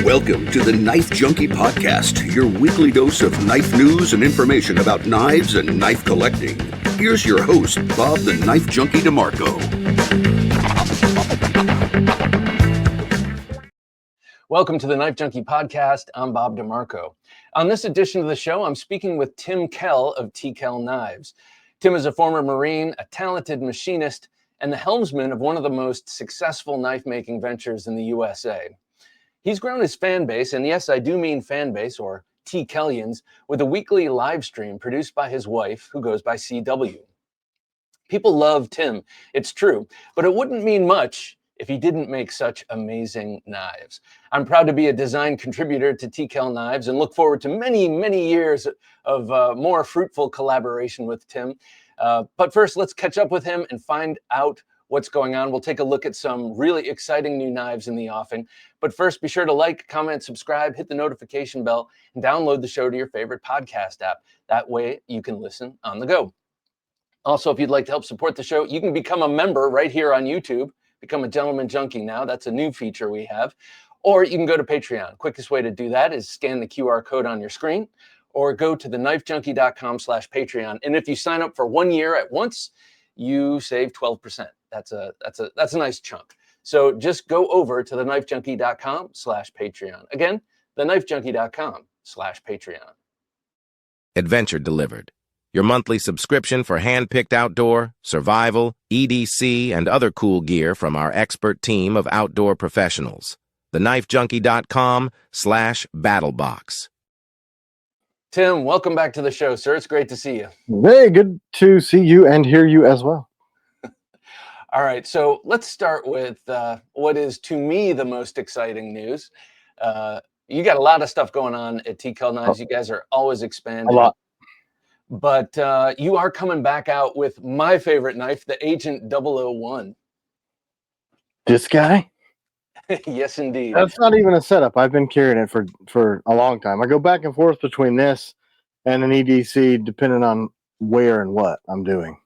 Welcome to the Knife Junkie podcast, your weekly dose of knife news and information about knives and knife collecting. Here's your host, Bob the Knife Junkie DeMarco. Welcome to the Knife Junkie podcast. I'm Bob DeMarco. On this edition of the show, I'm speaking with T.Kell of T.Kell Knives. Tim is a former Marine, a talented machinist, and the helmsman of one of the most successful knife-making ventures in the USA. He's grown his fan base, and yes, I do mean fan base, or T.Kellians, with a weekly live stream produced by his wife, who goes by CW. People love Tim, it's true, but it wouldn't mean much if he didn't make such amazing knives. I'm proud to be a design contributor to T.Kell Knives and look forward to many, many years of more fruitful collaboration with Tim. But first, let's catch up with him and find out what's going on. We'll take a look at some really exciting new knives in the offing. But first, be sure to like, comment, subscribe, hit the notification bell, and download the show to your favorite podcast app. That way you can listen on the go. Also, if you'd like to help support the show, you can become a member right here on YouTube. Become a Gentleman Junkie now. That's a new feature we have. Or you can go to Patreon. Quickest way to do that is scan the QR code on your screen or go to TheKnifeJunkie.com/Patreon. And if you sign up for 1 year at once, you save 12%. That's a nice chunk. So just go over to TheKnifeJunkie.com/Patreon. Again, TheKnifeJunkie.com/Patreon. Adventure Delivered. Your monthly subscription for hand-picked outdoor, survival, EDC, and other cool gear from our expert team of outdoor professionals. TheKnifeJunkie.com/BattleBox. Tim, welcome back to the show, sir. It's great to see you. Very good to see you and hear you as well. All right, so let's start with what is, to me, the most exciting news. You got a lot of stuff going on at T.Kell Knives. You guys are always expanding. A lot. But you are coming back out with my favorite knife, the Agent 001. This guy? Yes, indeed. That's not even a setup. I've been carrying it for a long time. I go back and forth between this and an EDC depending on where and what I'm doing.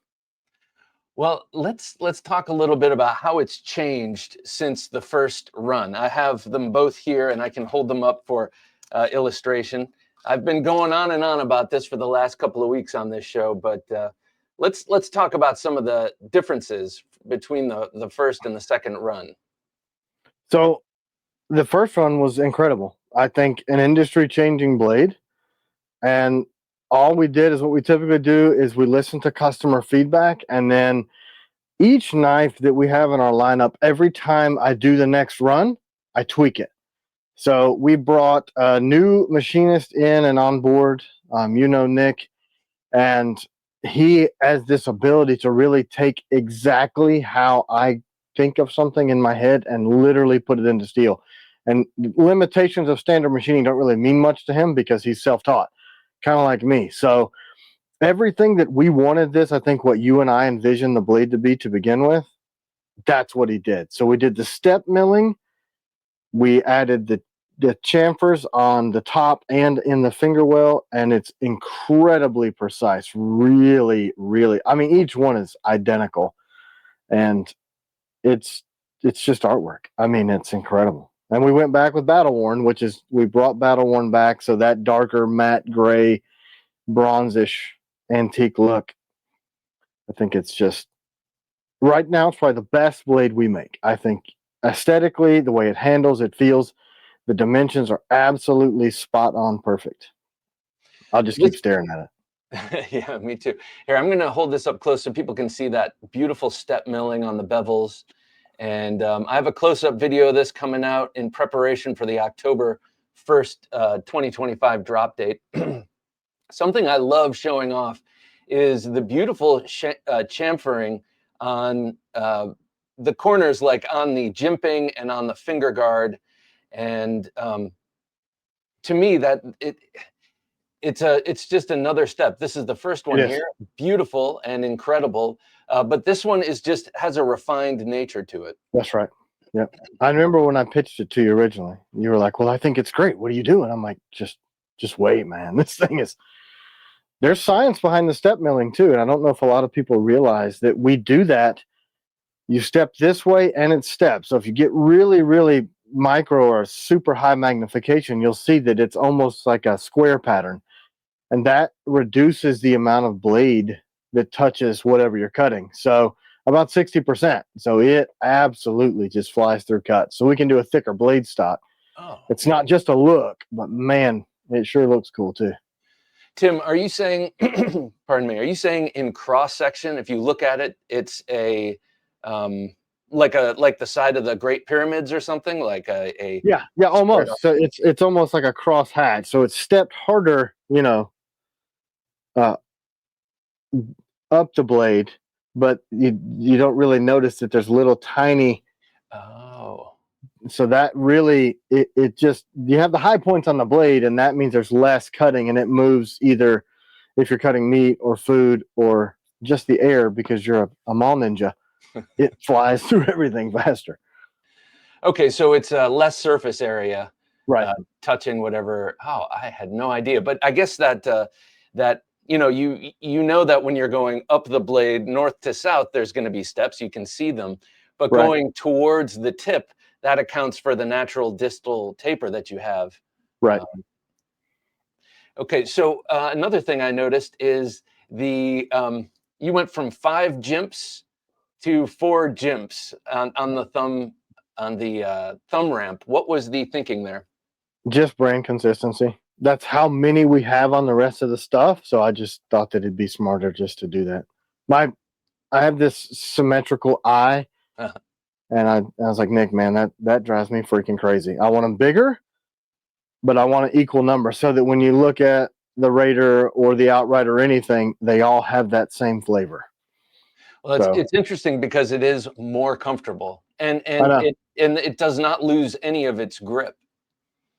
Well, let's talk a little bit about how it's changed since the first run. I have them both here, and I can hold them up for illustration. I've been going on and on about this for the last couple of weeks on this show, but let's talk about some of the differences between the first and the second run. So the first run was incredible. I think an industry-changing blade, and all we did is what we typically do is we listen to customer feedback, and then each knife that we have in our lineup, every time I do the next run, I tweak it. So we brought a new machinist in and on board, Nick, and he has this ability to really take exactly how I think of something in my head and literally put it into steel. And limitations of standard machining don't really mean much to him because he's self-taught, kind of like me. So everything that we wanted this, I think what you and I envisioned the blade to be to begin with, that's what he did. So we did the step milling. We added the chamfers on the top and in the finger well, and it's incredibly precise. Really, really. I mean, each one is identical, and it's just artwork. I mean, it's incredible. And we went back with Battle Worn, which is, we brought Battle Worn back, so that darker matte gray, bronzish antique look. I think it's just, right now, it's probably the best blade we make. I think aesthetically, the way it handles, it feels, the dimensions are absolutely spot on perfect. I'll just keep staring at it. Yeah, me too. Here, I'm going to hold this up close so people can see that beautiful step milling on the bevels. And I have a close-up video of this coming out in preparation for the October 1st, 2025 drop date. Something I love showing off is the beautiful chamfering on the corners, like on the jimping and on the finger guard. And to me, that it's just another step. This is the first one here, beautiful and incredible. But this one is just has a refined nature to it. That's right. Yeah, I remember when I pitched it to you originally. You were like, "Well, I think it's great. What are you doing?" I'm like, "Just wait, man. This thing is." There's science behind the step milling too, and I don't know if a lot of people realize that we do that. You step this way, and it steps. So if you get really, really micro or super high magnification, you'll see that it's almost like a square pattern. And that reduces the amount of blade that touches whatever you're cutting. So about 60%. So it absolutely just flies through cuts. So we can do a thicker blade stock. Oh. It's not just a look, but man, it sure looks cool too. Tim, are you saying, pardon me, are you saying in cross section, if you look at it, it's a like the side of the Great Pyramids or something, like a yeah, almost. So it's almost like a cross hatch. So it's stepped harder, up the blade, but you don't really notice that there's little tiny. Oh. So that really it just, you have the high points on the blade, and that means there's less cutting, and it moves either if you're cutting meat or food or just the air, because you're a mall ninja. It flies through everything faster. Okay, so it's less surface area, Right. touching whatever. Oh, I had no idea, but I guess that that you know that when you're going up the blade north to south, there's going to be steps. You can see them, but Right. going towards the tip, that accounts for the natural distal taper that you have. Right. Okay, so another thing I noticed is the you went from 5 jimps to 4 jimps on the thumb ramp. What was the thinking there? Just brand consistency. That's how many we have on the rest of the stuff. So I just thought that it'd be smarter just to do that. I have this symmetrical eye, and I was like, Nick, man, that drives me freaking crazy. I want them bigger, but I want an equal number, so that when you look at the Raider or the Outright or anything, they all have that same flavor. Well, it's interesting because it is more comfortable, and it does not lose any of its grip.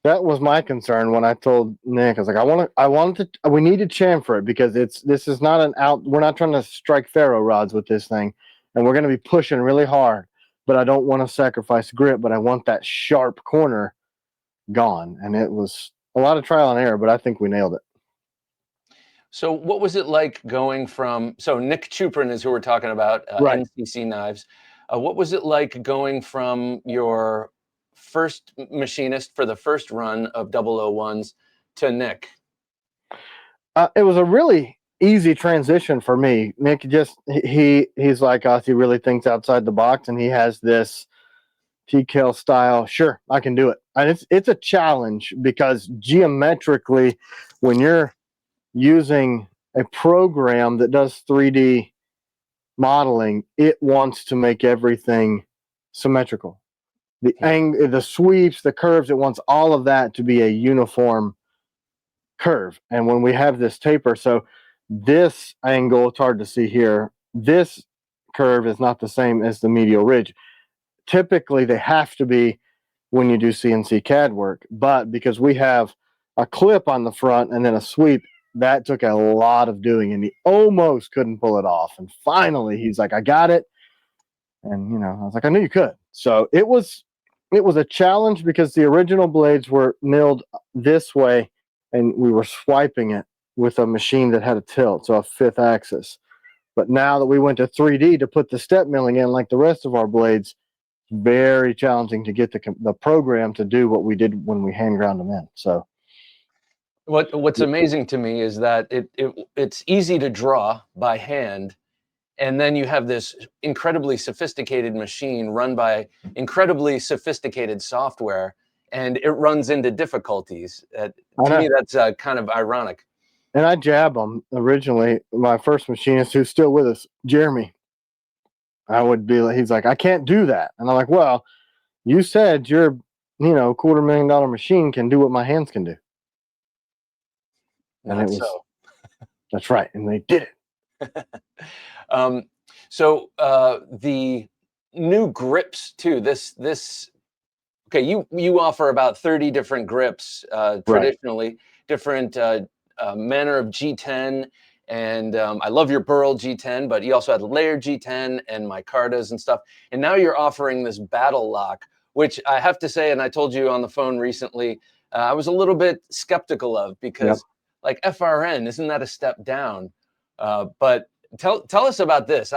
That was my concern when I told Nick. I was like, we need to chamfer it, because this is not we're not trying to strike ferro rods with this thing, and we're going to be pushing really hard, but I don't want to sacrifice grip, but I want that sharp corner gone. And it was a lot of trial and error, but I think we nailed it. So what was it like going from, so Nick Chuprin is who we're talking about, Right. NCC Knives. What was it like going from your first machinist for the first run of 001s to Nick? It was a really easy transition for me. Nick he's like us. He really thinks outside the box, and he has this T.Kell style. Sure, I can do it. And it's a challenge, because geometrically, when you're using a program that does 3D modeling, it wants to make everything symmetrical. The sweeps, the curves, it wants all of that to be a uniform curve. And when we have this taper, so this angle, it's hard to see here, this curve is not the same as the medial ridge. Typically they have to be when you do CNC CAD work, but because we have a clip on the front and then a sweep, that took a lot of doing, and he almost couldn't pull it off. And finally he's like, I got it. And I was like, I knew you could. So it was a challenge, because the original blades were milled this way, and we were swiping it with a machine that had a tilt, so a 5th axis. But now that we went to 3D to put the step milling in like the rest of our blades, very challenging to get the program to do what we did when we hand ground them in. So what's amazing to me is that it's easy to draw by hand, and then you have this incredibly sophisticated machine run by incredibly sophisticated software, and it runs into difficulties. To me, that's kind of ironic. And I jab them originally. My first machinist, who's still with us, Jeremy, I would be like, he's like, I can't do that. And I'm like, well, you said your, $250,000 machine can do what my hands can do. And it was, so. That's right. And they did it. So the new grips too, okay, you offer about 30 different grips, traditionally, right. Different manner of G10, and I love your burl G10, but you also had layered G10 and micartas and stuff. And now you're offering this battle lock, which I have to say, and I told you on the phone recently, I was a little bit skeptical of, because like FRN, isn't that a step down? But tell us about this.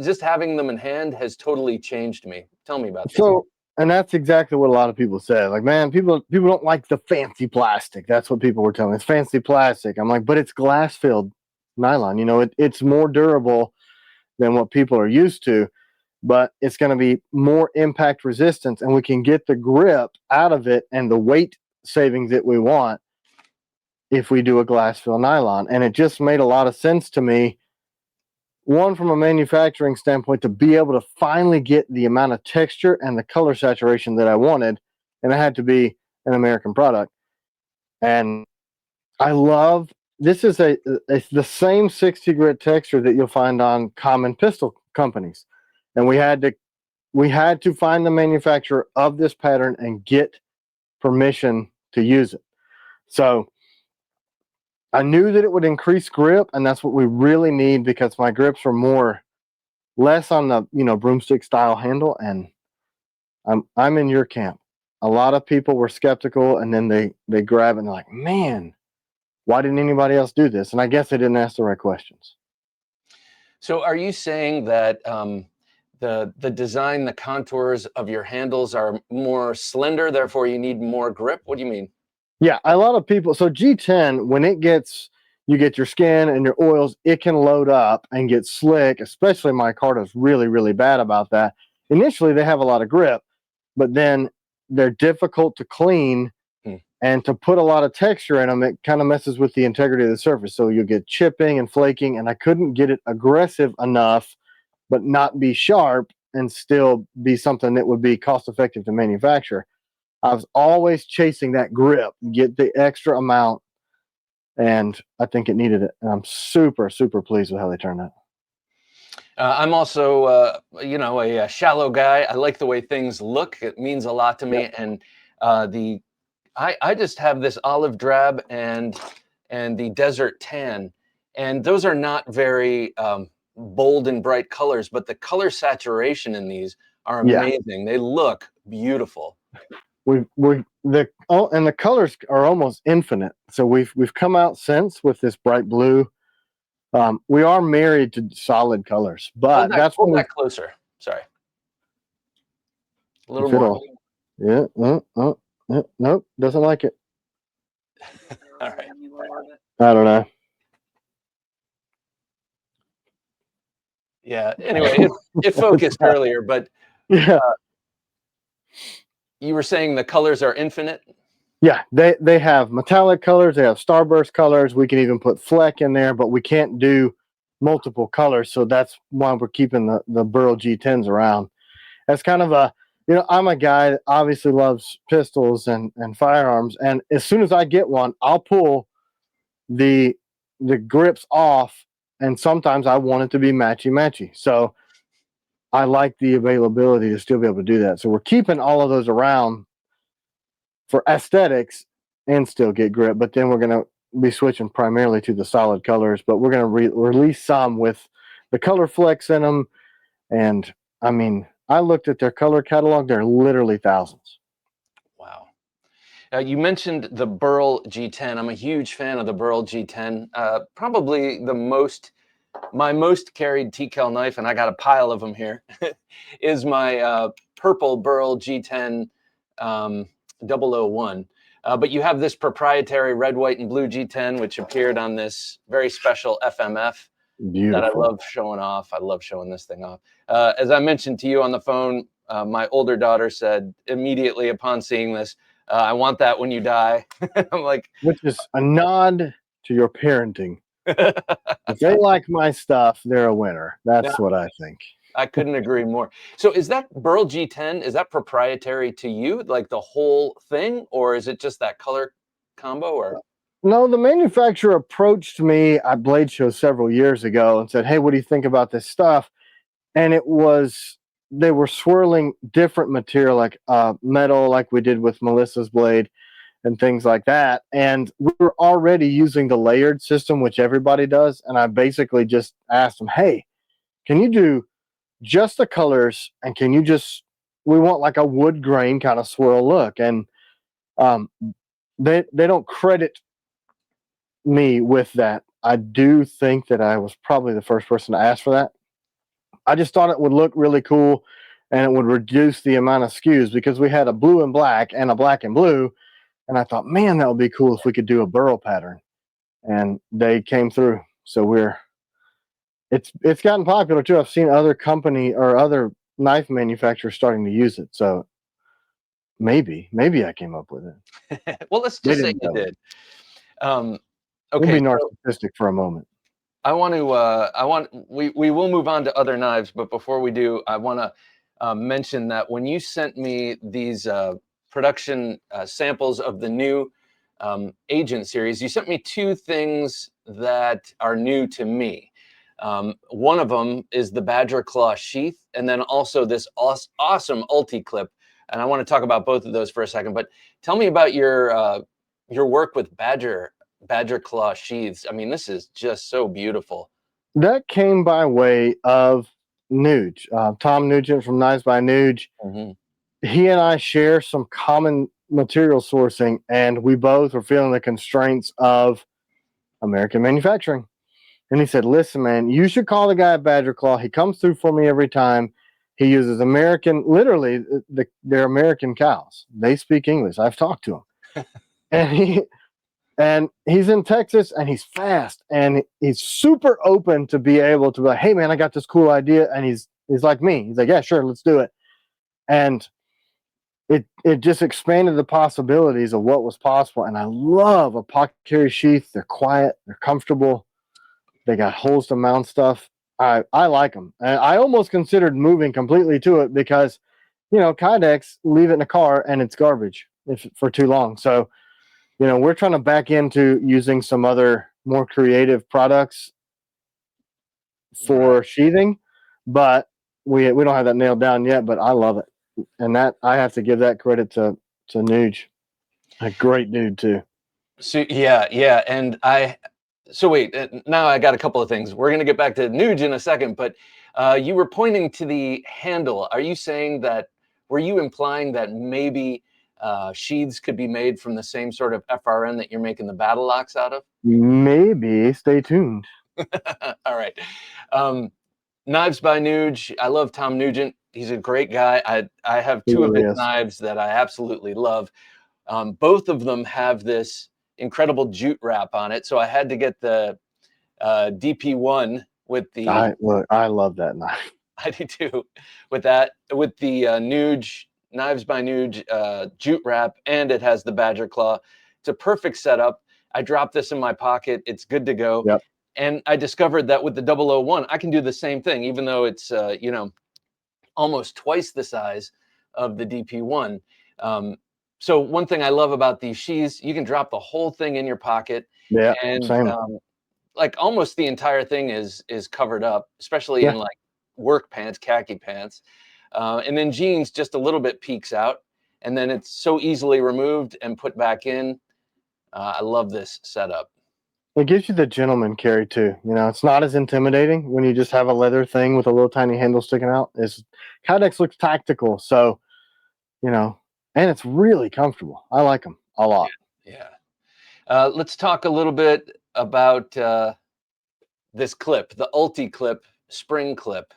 Just having them in hand has totally changed me. Tell me about this. So And that's exactly what a lot of people say. Like, man, people don't like the fancy plastic. That's what people were telling me. It's fancy plastic. I'm like, but it's glass filled nylon. You know, it's more durable than what people are used to, but it's going to be more impact resistance, and we can get the grip out of it and the weight savings that we want if we do a glass fill nylon. And it just made a lot of sense to me, one, from a manufacturing standpoint, to be able to finally get the amount of texture and the color saturation that I wanted, and it had to be an American product. And I love, this is the same 60 grit texture that you'll find on common pistol companies. And we had to find the manufacturer of this pattern and get permission to use it. So I knew that it would increase grip, and that's what we really need, because my grips are less on the, you know, broomstick style handle. And I'm in your camp. A lot of people were skeptical, and then they grab it and they're like, man, why didn't anybody else do this? And I guess they didn't ask the right questions. So are you saying that the design, the contours of your handles are more slender, therefore you need more grip? What do you mean? Yeah, a lot of people. So G10, when you get your skin and your oils, it can load up and get slick. Especially micarta's really, really bad about that. Initially, they have a lot of grip, but then they're difficult to clean, and to put a lot of texture in them, it kind of messes with the integrity of the surface. So you'll get chipping and flaking, and I couldn't get it aggressive enough, but not be sharp and still be something that would be cost effective to manufacture. I was always chasing that grip, get the extra amount, and I think it needed it. And I'm super, super pleased with how they turned out. I'm also, you know, a shallow guy. I like the way things look. It means a lot to me. Yep. And I just have this olive drab and the desert tan, and those are not very bold and bright colors, but the color saturation in these are amazing. They look beautiful. And the colors are almost infinite. So we've come out since with this bright blue. We are married to solid colors, but hold that closer. Sorry, a little more. Yeah. Nope, doesn't like it. All right. I don't know. Yeah. Anyway, it focused earlier, but yeah. You were saying the colors are infinite? Yeah, they have metallic colors, they have starburst colors. We can even put fleck in there, but we can't do multiple colors. So that's why we're keeping the Burl G10s around. That's kind of a, you know, I'm a guy that obviously loves pistols and firearms. And as soon as I get one, I'll pull the grips off. And sometimes I want it to be matchy. So I like the availability to still be able to do that. So we're keeping all of those around for aesthetics and still get grip. But then we're going to be switching primarily to the solid colors. But we're going to release some with the color flex in them. And I mean, I looked at their color catalog. They're literally thousands. Wow. You mentioned the Burl G10. I'm a huge fan of the Burl G10. Probably my most carried T.Kell knife, and I got a pile of them here, is my purple Burl G10 001. But you have this proprietary red, white, and blue G10, which appeared on this very special FMF. Beautiful. That I love showing off. I love showing this thing off. As I mentioned to you on the phone, my older daughter said immediately upon seeing this, I want that when you die. I'm like, which is a nod to your parenting. If they like my stuff, they're a winner. That's what I think. I couldn't agree more. So is that Burl G10, is that proprietary to you, like the whole thing, or is it just that color combo? Or no, the manufacturer approached me at Blade Show several years ago and said, hey, what do you think about this stuff? And they were swirling different material, like metal, like we did with Melissa's blade and things like that. And we were already using the layered system, which everybody does. And I basically just asked them, hey, can you do just the colors? And we want like a wood grain kind of swirl look. And they don't credit me with that. I do think that I was probably the first person to ask for that. I just thought it would look really cool. and it would reduce the amount of SKUs because we had a blue and black and a black and blue. And I thought, man, that would be cool if we could do a burrow pattern. And they came through. So it's gotten popular too. I've seen other company or other knife manufacturers starting to use it. So maybe I came up with it. Well, let's just say you did. We'll Okay, be narcissistic for a moment. we will move on to other knives, but before we do, I want to mention that when you sent me these production samples of the new Agent series, you sent me two things that are new to me. One of them is the Badger Claw sheath, and then also this awesome Ulticlip. And I want to talk about both of those for a second. But tell me about your work with Badger Claw sheaths. I mean, this is just so beautiful. That came by way of Nuge, Tom Nugent from Knives by Nuge. Mm-hmm. He and I share some common material sourcing, and we both were feeling the constraints of American manufacturing. And he said, listen, man, you should call the guy at Badger Claw. He comes through for me every time. He uses American, literally, they're American cows. They speak English. I've talked to him. And he's in Texas, and he's fast, and he's super open to be able to be like, hey, man, I got this cool idea. And he's like me. He's like, yeah, sure, let's do it. And it just expanded the possibilities of what was possible. And I love a pocket carry sheath. They're quiet. They're comfortable. They got holes to mount stuff. I like them. And I almost considered moving completely to it because, Kydex, leave it in a car and it's garbage for too long. So, we're trying to back into using some other more creative products for sheathing, but we don't have that nailed down yet, but I love it. And that I have to give that credit to Nuge. A great dude too. So yeah. And so wait, now I got a couple of things. We're going to get back to Nuge in a second, but you were pointing to the handle. Are you saying that, were you implying that maybe sheaths could be made from the same sort of FRN that you're making the battle locks out of? Maybe. Stay tuned. All right. Knives by Nuge. I love Tom Nugent. He's a great guy. I have two of his knives that I absolutely love. Both of them have this incredible jute wrap on it. So I had to get the DP1 with the... I love that knife. I do too. With the Nuge, Knives by Nuge jute wrap, and it has the Badger Claw. It's a perfect setup. I dropped this in my pocket. It's good to go. Yep. And I discovered that with the 001, I can do the same thing, even though it's, almost twice the size of the DP1. So one thing I love about these sheaths, you can drop the whole thing in your pocket. Yeah, and same. Like almost the entire thing is covered up, especially in like work pants, khaki pants. And then jeans just a little bit peeks out, and then it's so easily removed and put back in. I love this setup. It gives you the gentleman carry too. It's not as intimidating when you just have a leather thing with a little tiny handle sticking out. Kydex looks tactical, so and it's really comfortable. I like them a lot. Yeah. Let's talk a little bit about this clip, the Ulticlip spring clip.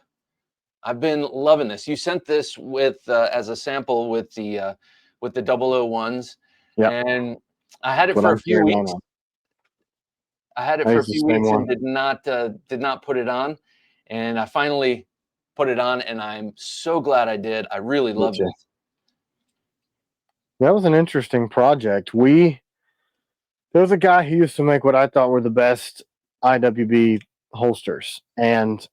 I've been loving this. You sent this with as a sample with the 001s, and I had it for a few weeks. I had it for a few weeks and did not put it on, and I finally put it on, and I'm so glad I did. I really loved it. That was an interesting project. There was a guy who used to make what I thought were the best IWB holsters, and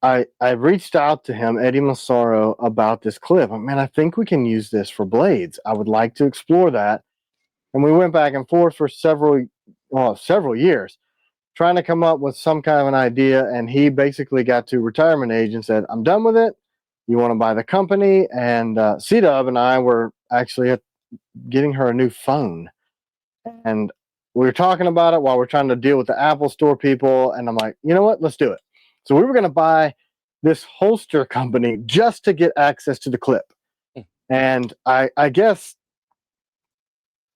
I reached out to him, Eddie Massaro, about this clip. Man, I think we can use this for blades. I would like to explore that. And we went back and forth for several years trying to come up with some kind of an idea. And he basically got to retirement age and said, I'm done with it. You want to buy the company? And C-Dub and I were actually getting her a new phone. And we were talking about it while we're trying to deal with the Apple Store people. And I'm like, you know what? Let's do it. So we were going to buy this holster company just to get access to the clip. And I guess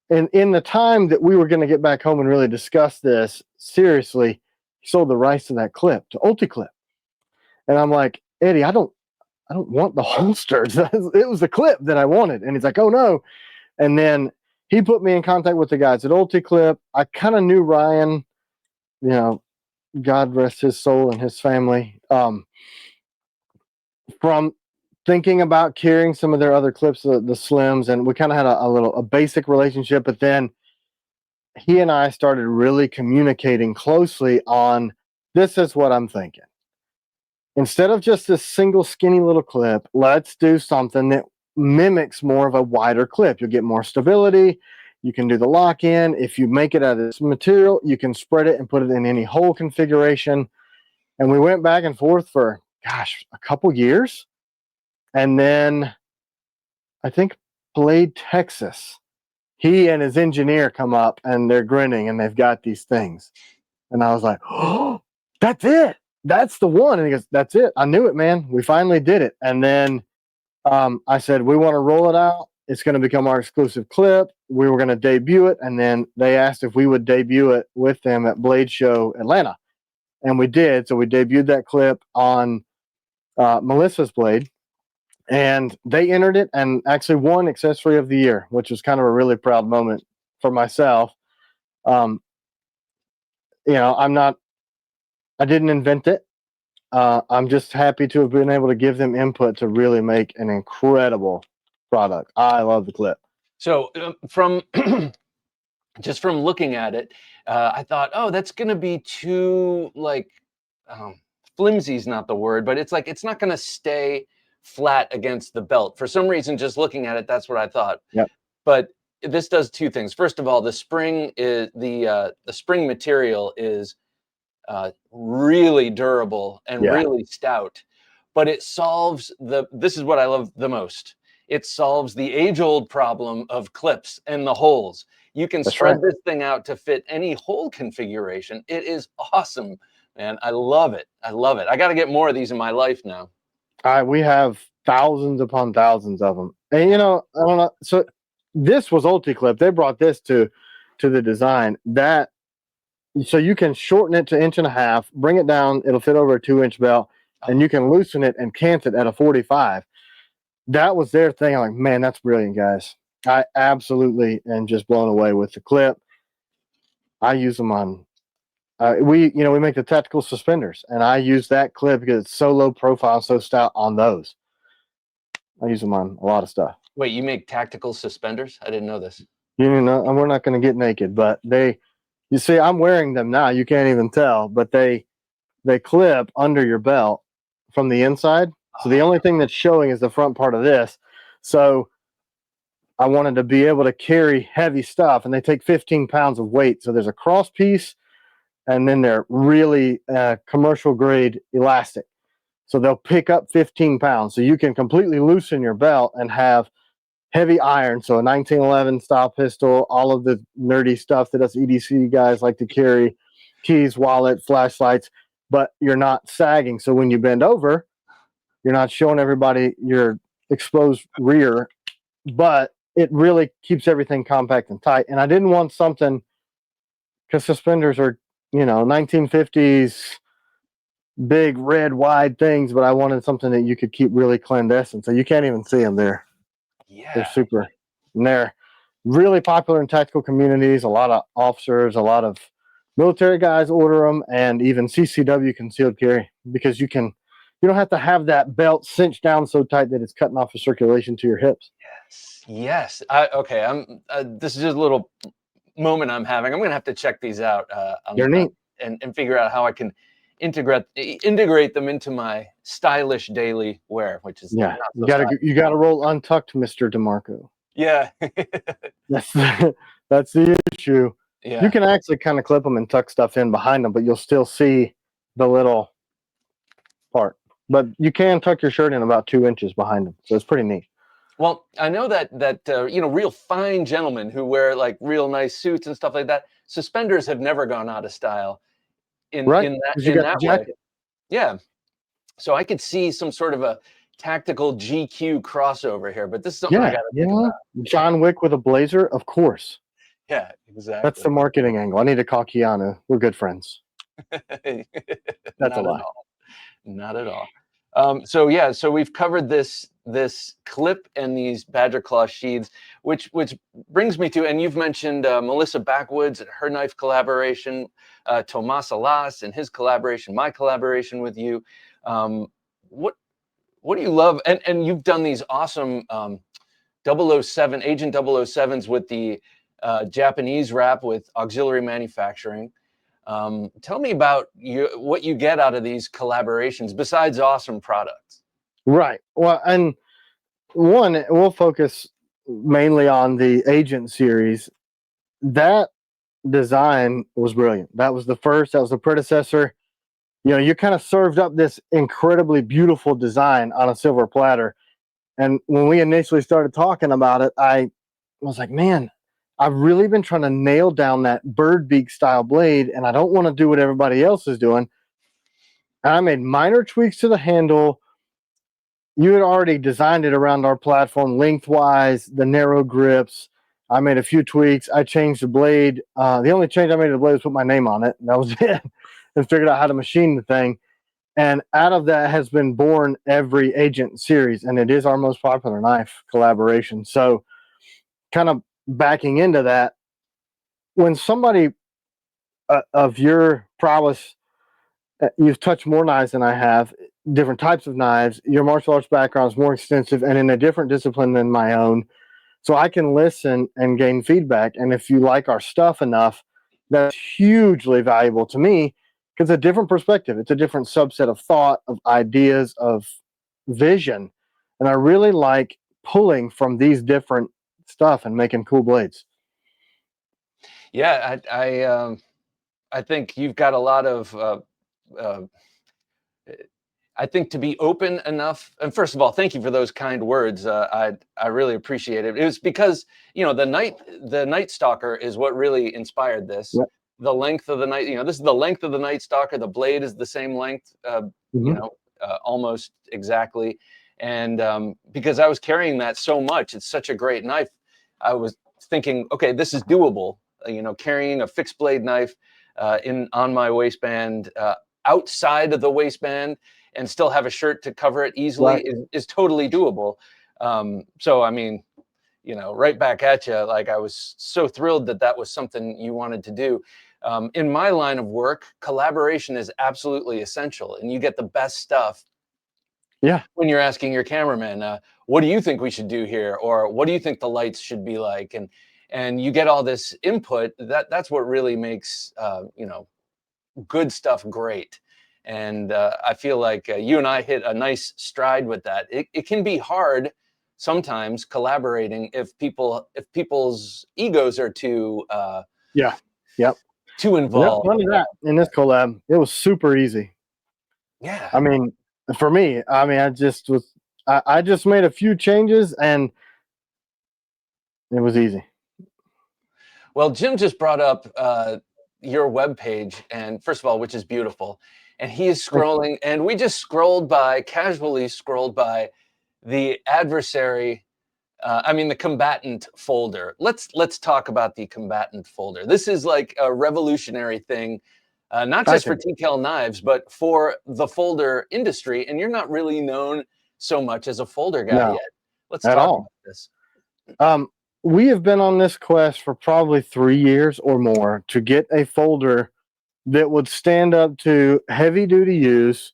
in the time that we were going to get back home and really discuss this seriously, he sold the rights to that clip to Ulticlip. And I'm like, Eddie, I don't I don't want the holsters. It was the clip that I wanted. And he's like, oh no. And then he put me in contact with the guys at Ulticlip. I kind of knew Ryan, you know, God rest his soul and his family, from thinking about carrying some of their other clips, the Slims, and we kind of had a basic relationship. But then he and I started really communicating closely on, this is what I'm thinking. Instead of just this single skinny little clip, let's do something that mimics more of a wider clip. You'll get more stability. You can do the lock-in. If you make it out of this material, you can spread it and put it in any hole configuration. And we went back and forth for, gosh, a couple years. And then I think Blade, Texas, he and his engineer come up and they're grinning and they've got these things. And I was like, oh, that's it. That's the one. And he goes, that's it. I knew it, man. We finally did it. And then I said, we want to roll it out. It's going to become our exclusive clip. We were going to debut it. And then they asked if we would debut it with them at Blade Show Atlanta. And we did. So we debuted that clip on Melissa's blade. And they entered it and actually won Accessory of the Year, which was kind of a really proud moment for myself. You know, I didn't invent it. I'm just happy to have been able to give them input to really make an incredible product. I love the clip. So from just from looking at it, I thought, oh, that's going to be too like flimsy is not the word, but it's like it's not going to stay flat against the belt. For some reason, just looking at it, that's what I thought. Yep. But this does two things. First of all, the spring is the spring material is really durable and really stout, but it solves this is what I love the most. It solves the age-old problem of clips and the holes. You can spread this thing out to fit any hole configuration. It is awesome, man. I love it. I love it. I got to get more of these in my life now. We have thousands upon thousands of them. And, you know, I don't know. So this was Ulticlip. They brought this to the design. So you can shorten it to 1.5 inches, bring it down. It'll fit over a 2-inch belt, and you can loosen it and cant it at a 45. That was their thing. I'm like, man, that's brilliant, guys. I absolutely am just blown away with the clip. I use them on, we make the tactical suspenders, and I use that clip because it's so low profile, so stout on those. I use them on a lot of stuff. Wait, you make tactical suspenders? I didn't know this. You know, and we're not going to get naked, but you see, I'm wearing them now. You can't even tell, but they clip under your belt from the inside. So the only thing that's showing is the front part of this. So I wanted to be able to carry heavy stuff, and they take 15 pounds of weight. So there's a cross piece, and then they're really commercial grade elastic. So they'll pick up 15 pounds. So you can completely loosen your belt and have heavy iron. So a 1911 style pistol, all of the nerdy stuff that us EDC guys like to carry, keys, wallet, flashlights, but you're not sagging. So when you bend over, you're not showing everybody your exposed rear, but it really keeps everything compact and tight. And I didn't want something, because suspenders are, 1950s, big, red, wide things, but I wanted something that you could keep really clandestine. So you can't even see them there. Yeah. They're super. And they're really popular in tactical communities. A lot of officers, a lot of military guys order them, and even CCW concealed carry, because you don't have to have that belt cinched down so tight that it's cutting off the circulation to your hips. Yes. Okay. This is just a little moment I'm having. I'm going to have to check these out. They're neat. And figure out how I can integrate them into my stylish daily wear, which is you gotta roll untucked, Mr. DeMarco. Yeah. that's the issue. Yeah. You can actually kind of clip them and tuck stuff in behind them, but you'll still see the little part. But you can tuck your shirt in about 2 inches behind them, so it's pretty neat. Well, I know that real fine gentlemen who wear like real nice suits and stuff like that, suspenders have never gone out of style in that way. Yeah. So I could see some sort of a tactical GQ crossover here, but this is something I got to think about. John Wick with a blazer, of course. Yeah, exactly. That's the marketing angle. I need to call Keanu. We're good friends. That's a lie. Not at all. So we've covered this clip and these badger claw sheaths, which brings me to, and you've mentioned Melissa Backwoods and her knife collaboration, Tomas Alas and his collaboration, my collaboration with you. What do you love? And you've done these awesome 007 Agent 007s with the Japanese wrap with auxiliary manufacturing. Tell me about what you get out of these collaborations besides awesome products. Right. Well, and one, we'll focus mainly on the Agent series. That design was brilliant. That was the first, that was the predecessor. You know, you kind of served up this incredibly beautiful design on a silver platter. And when we initially started talking about it, I was like, man, I've really been trying to nail down that bird beak style blade, and I don't want to do what everybody else is doing. And I made minor tweaks to the handle. You had already designed it around our platform lengthwise, the narrow grips. I made a few tweaks. I changed the blade. The only change I made to the blade was put my name on it. And that was it. And figured out how to machine the thing. And out of that has been born every Agent series. And it is our most popular knife collaboration. So kind of backing into that, when somebody of your prowess, you've touched more knives than I have, different types of knives, your martial arts background is more extensive and in a different discipline than my own. So I can listen and gain feedback. And if you like our stuff enough, that's hugely valuable to me because it's a different perspective. It's a different subset of thought, of ideas, of vision. And I really like pulling from these different stuff and making cool blades. Yeah, I think you've got a lot of I think to be open enough. And first of all, thank you for those kind words. I really appreciate it. It was because, you know, the Night Stalker is what really inspired this. Yep. The length of the night, you know, this is the length of the Night Stalker. The blade is the same length, you know, almost exactly. And because I was carrying that so much, it's such a great knife. I was thinking, okay, this is doable. You know, carrying a fixed blade knife on my waistband, outside of the waistband, and still have a shirt to cover it easily Right. is totally doable. So, I mean, you know, right back at you. Like, I was so thrilled that that was something you wanted to do. In my line of work, collaboration is absolutely essential, and you get the best stuff. Yeah. When you're asking your cameraman, what do you think we should do here? Or what do you think the lights should be like? And you get all this input. That's what really makes, you know, good stuff great. And I feel like you and I hit a nice stride with that. It can be hard sometimes collaborating if people's egos are too too involved. None of that in this collab. It was super easy. Yeah. I mean, for me, I mean, I just made a few changes and it was easy. Well, Jim just brought up your webpage, and first of all, which is beautiful. And he is scrolling, and we just casually scrolled by the adversary. The combatant folder. Let's talk about the combatant folder. This is like a revolutionary thing, not just for T.Kell knives, but for the folder industry. And you're not really known so much as a folder guy yet. Let's talk about this. We have been on this quest for probably 3 years or more to get a folder that would stand up to heavy duty use,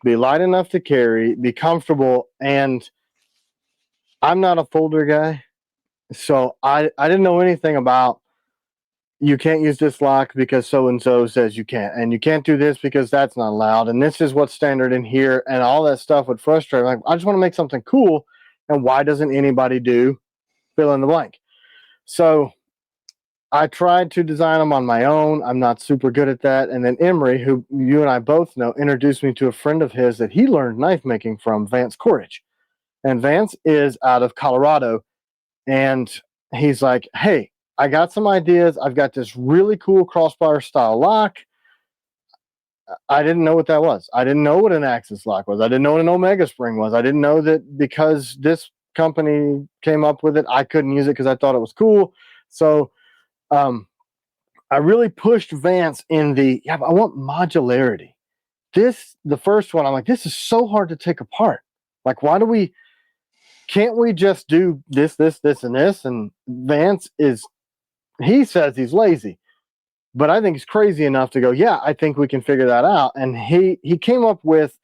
be light enough to carry, be comfortable. And I'm not a folder guy, so I didn't know anything about, you can't use this lock because so-and-so says you can't, and you can't do this because that's not allowed, and this is what's standard in here, and all that stuff would frustrate me. Like, I just want to make something cool, and why doesn't anybody do fill in the blank? So I tried to design them on my own. I'm not super good at that. And then Imri, who you and I both know, introduced me to a friend of his that he learned knife making from, Vance Corridge. And Vance is out of Colorado. And he's like, hey, I got some ideas. I've got this really cool crossbar style lock. I didn't know what that was. I didn't know what an Axis lock was. I didn't know what an Omega spring was. I didn't know that because this company came up with it, I couldn't use it because I thought it was cool. So I really pushed Vance in I want modularity. the first one, I'm like, this is so hard to take apart. Like, can't we just do this, and this? And Vance he says he's lazy, but I think he's crazy enough to go, yeah, I think we can figure that out. And he came up with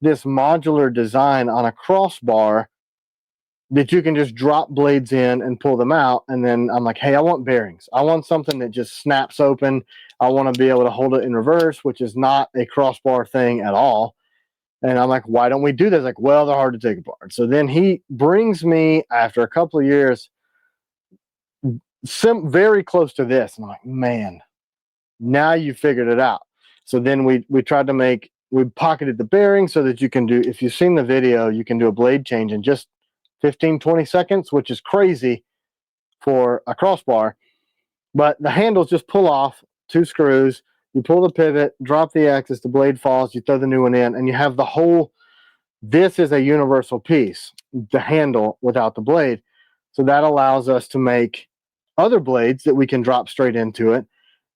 this modular design on a crossbar that you can just drop blades in and pull them out. And then I'm like, hey, I want bearings. I want something that just snaps open. I want to be able to hold it in reverse, which is not a crossbar thing at all. And I'm like, why don't we do this? Like, well, they're hard to take apart. So then he brings me, after a couple of years, very close to this. And I'm like, man, now you figured it out. So then we tried to we pocketed the bearing so that you can do, if you've seen the video, you can do a blade change in just 15, 20 seconds, which is crazy for a crossbar. But the handles just pull off, 2 screws. You pull the pivot, drop the axis, the blade falls, you throw the new one in, and you have the whole, this is a universal piece, the handle without the blade. So that allows us to make other blades that we can drop straight into it.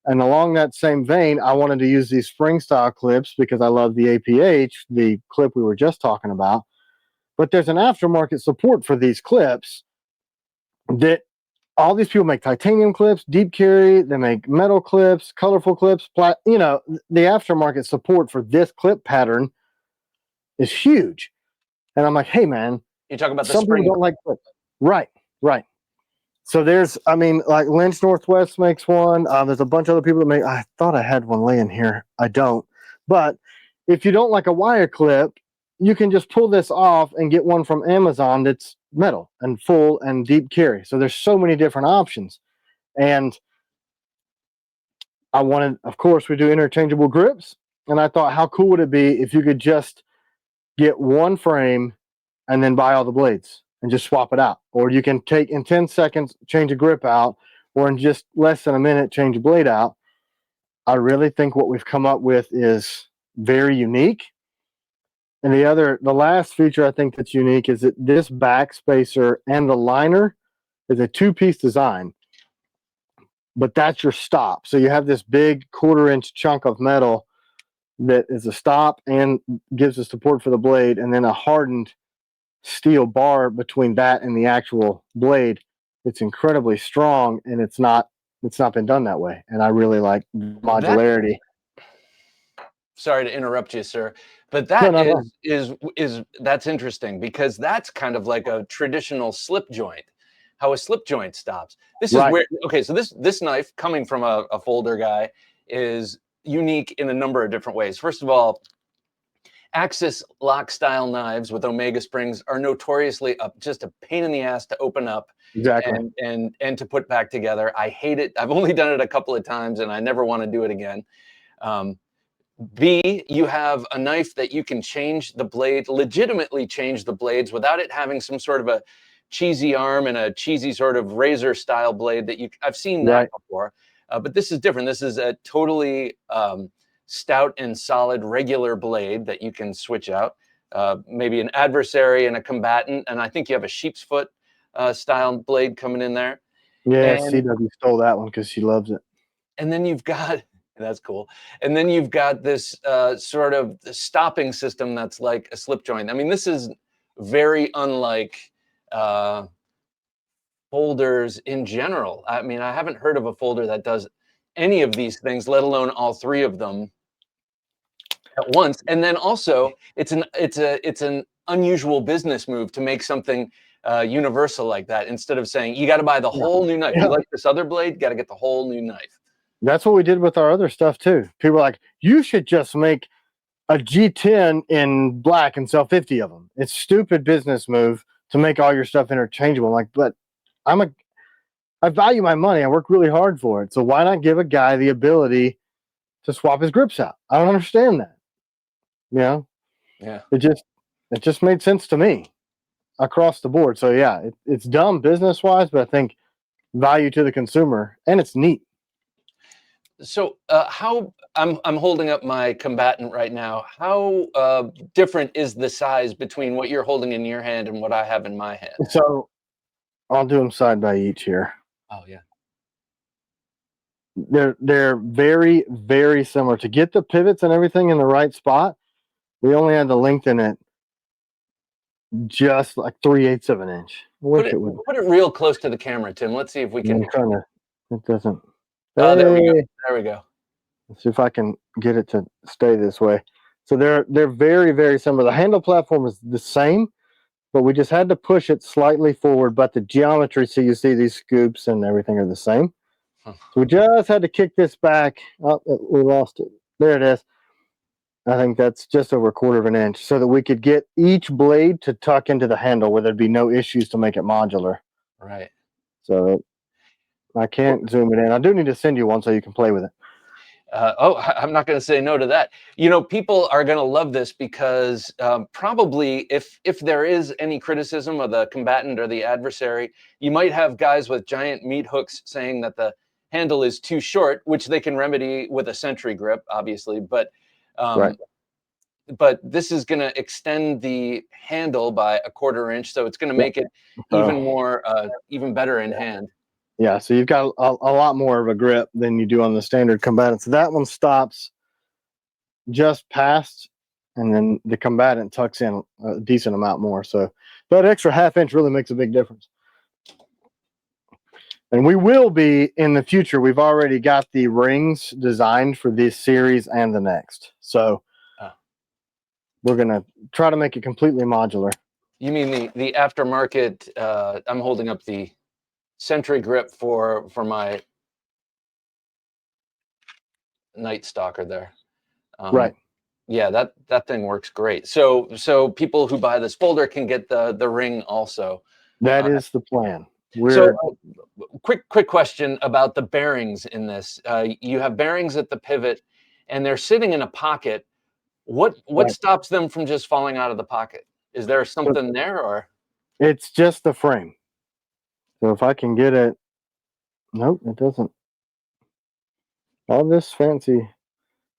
And along that same vein, I wanted to use these spring style clips because I love the APH, the clip we were just talking about. But there's an aftermarket support for these clips that all these people make titanium clips, deep carry, they make metal clips, colorful clips, you know, the aftermarket support for this clip pattern is huge. And I'm like, hey man, You talk about the some people spring. don't like clips. Right. So there's, I mean, like Lynch Northwest makes one. There's a bunch of other people that make, I thought I had one laying here. I don't. But if you don't like a wire clip, you can just pull this off and get one from Amazon that's metal and full and deep carry. So there's so many different options. And I wanted, of course, we do interchangeable grips. And I thought, how cool would it be if you could just get one frame and then buy all the blades and just swap it out? Or you can take in 10 seconds, change a grip out, or in just less than a minute, change a blade out. I really think what we've come up with is very unique. And the last feature I think that's unique is that this back spacer and the liner is a 2-piece design, but that's your stop. So you have this big 1/4-inch chunk of metal that is a stop and gives us support for the blade, and then a hardened steel bar between that and the actual blade. It's incredibly strong, and it's not been done that way. And I really like modularity. Sorry to interrupt you, sir, but that's interesting because that's kind of like a traditional slip joint, how a slip joint stops. This is where, okay, so this knife, coming from a folder guy, is unique in a number of different ways. First of all, Axis lock style knives with Omega springs are notoriously just a pain in the ass to open up. Exactly. And to put back together. I hate it. I've only done it a couple of times and I never want to do it again. B, you have a knife that you can change the blade, legitimately change the blades without it having some sort of a cheesy arm and a cheesy sort of razor style blade that I've seen that before. But this is different. This is a totally stout and solid regular blade that you can switch out. Maybe an adversary and a combatant. And I think you have a sheep's foot style blade coming in there. Yeah, CW stole that one because she loves it. And then you've got, that's cool. And then you've got this sort of stopping system that's like a slip joint. I mean, this is very unlike folders in general. I mean, I haven't heard of a folder that does any of these things, let alone all 3 of them at once. And then also, it's an unusual business move to make something universal like that, instead of saying you got to buy the whole new knife. You like this other blade, got to get the whole new knife. That's what we did with our other stuff too. People are like, you should just make a G10 in black and sell 50 of them. It's a stupid business move to make all your stuff interchangeable. I'm like, but I value my money. I work really hard for it. So why not give a guy the ability to swap his grips out? I don't understand that. You know? Yeah. It just made sense to me across the board. So yeah, it's dumb business wise, but I think value to the consumer, and it's neat. So how I'm holding up my combatant right now. How different is the size between what you're holding in your hand and what I have in my hand? So I'll do them side by each here. Oh yeah. They're very, very similar. To get the pivots and everything in the right spot, we only had to lengthen it just like 3/8 of an inch. Put it real close to the camera, Tim. Let's see if we can. I'm trying to. It doesn't. There we go. Hey, There we go. let's see if I can get it to stay this way. So they're very, very similar. The handle platform is the same, but we just had to push it slightly forward. But the geometry, so you see these scoops and everything are the same. Huh. So we just had to kick this back. Oh, we lost it. There it is. I think that's just over 1/4 of an inch, so that we could get each blade to tuck into the handle where there'd be no issues to make it modular. Right. So I can't zoom it in. I do need to send you one so you can play with it. I'm not going to say no to that. You know, people are going to love this because probably if there is any criticism of the combatant or the adversary, you might have guys with giant meat hooks saying that the handle is too short, which they can remedy with a sentry grip, obviously. But Right. but this is going to extend the handle by 1/4 inch, so it's going to make it even more, even better in hand. Yeah, so you've got a lot more of a grip than you do on the standard combatant. So that one stops just past, and then the combatant tucks in a decent amount more. So that extra 1/2 inch really makes a big difference. And we will be in the future. We've already got the rings designed for this series and the next. So we're going to try to make it completely modular. You mean the aftermarket? I'm holding up the sentry grip for my Night Stalker there. Right. Yeah, that thing works great. So people who buy this folder can get the ring also. That is the plan. Quick question about the bearings in this. You have bearings at the pivot, and they're sitting in a pocket. What Right. stops them from just falling out of the pocket? Is there something there, or? It's just the frame. So if I can get it, nope, it doesn't. All this fancy,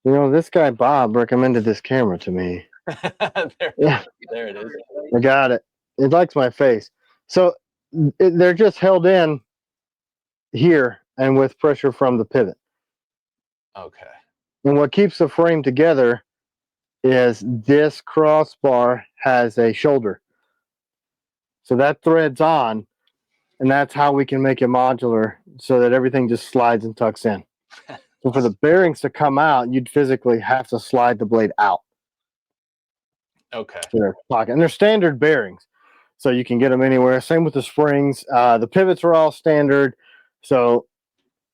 this guy Bob recommended this camera to me. Yeah, There it is. I got it. It likes my face. So they're just held in here and with pressure from the pivot. Okay. And what keeps the frame together is this crossbar has a shoulder. So that threads on, and that's how we can make it modular so that everything just slides and tucks in. So for the bearings to come out, you'd physically have to slide the blade out. Okay. To their pocket. And they're standard bearings, so you can get them anywhere. Same with the springs. The pivots are all standard, so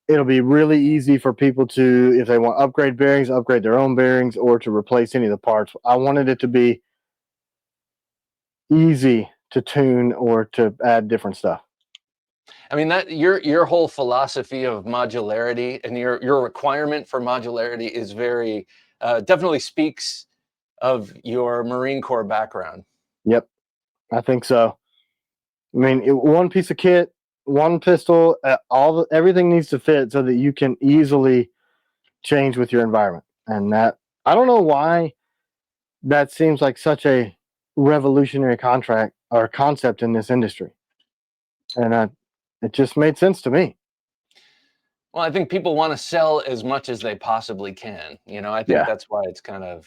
it'll be really easy for people to, if they want upgrade bearings, upgrade their own bearings, or to replace any of the parts. I wanted it to be easy to tune or to add different stuff. I mean, that your whole philosophy of modularity and your requirement for modularity is very definitely speaks of your Marine Corps background. Yep, I think so. I mean, one piece of kit, one pistol, everything needs to fit so that you can easily change with your environment. And that, I don't know why that seems like such a revolutionary contract or concept in this industry. And it just made sense to me. Well, I think people want to sell as much as they possibly can. I think that's why it's kind of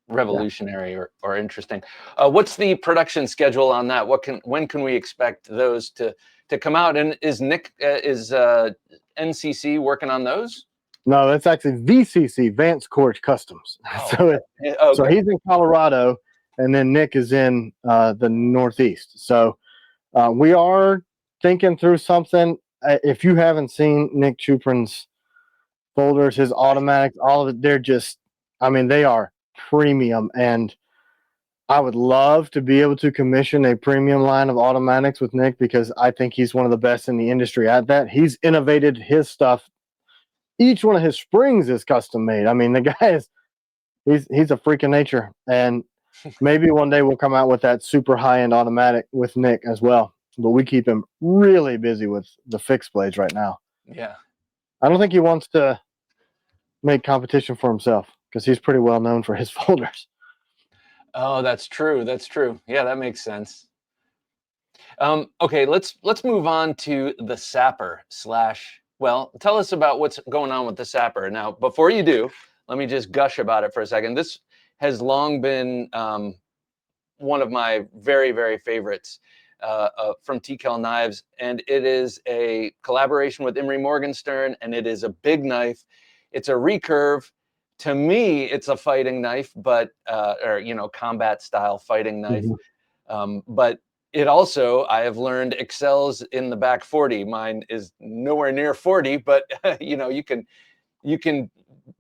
revolutionary or interesting. What's the production schedule on that? When can we expect those to come out? And is NCC working on those? No, that's actually VCC, Vance Corch Customs. Oh, so he's in Colorado, and then Nick is in the Northeast. So we are thinking through something. If you haven't seen Nick Chuprin's folders, his automatics, all of it, they are premium. And I would love to be able to commission a premium line of automatics with Nick, because I think he's one of the best in the industry at that. He's innovated his stuff. Each one of his springs is custom made. I mean, the guy he's a freak of nature. And maybe one day we'll come out with that super high-end automatic with Nick as well. But we keep him really busy with the fixed blades right now. Yeah. I don't think he wants to make competition for himself, because he's pretty well known for his folders. Oh, that's true. That's true. Yeah, that makes sense. Okay, let's move on to the sapper / Well, tell us about what's going on with the sapper. Now, before you do, let me just gush about it for a second. This has long been one of my very, very favorites from T.Kell knives. And it is a collaboration with Imri Morgenstern, and it is a big knife. It's a recurve. To me, it's a fighting knife, but, or, combat style fighting knife. But it also, I have learned, excels in the back 40. Mine is nowhere near 40, but you can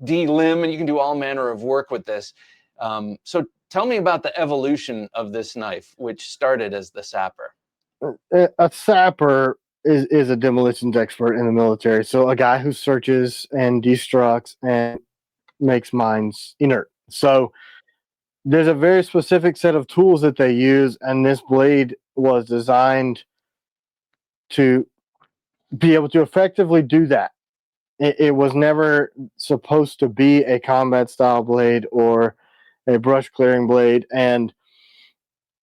de-limb and you can do all manner of work with this. So tell me about the evolution of this knife, which started as the sapper. A sapper is a demolitions expert in the military. So a guy who searches and destructs and makes mines inert. So there's a very specific set of tools that they use, and this blade was designed to be able to effectively do that. It was never supposed to be a combat style blade or a brush clearing blade, and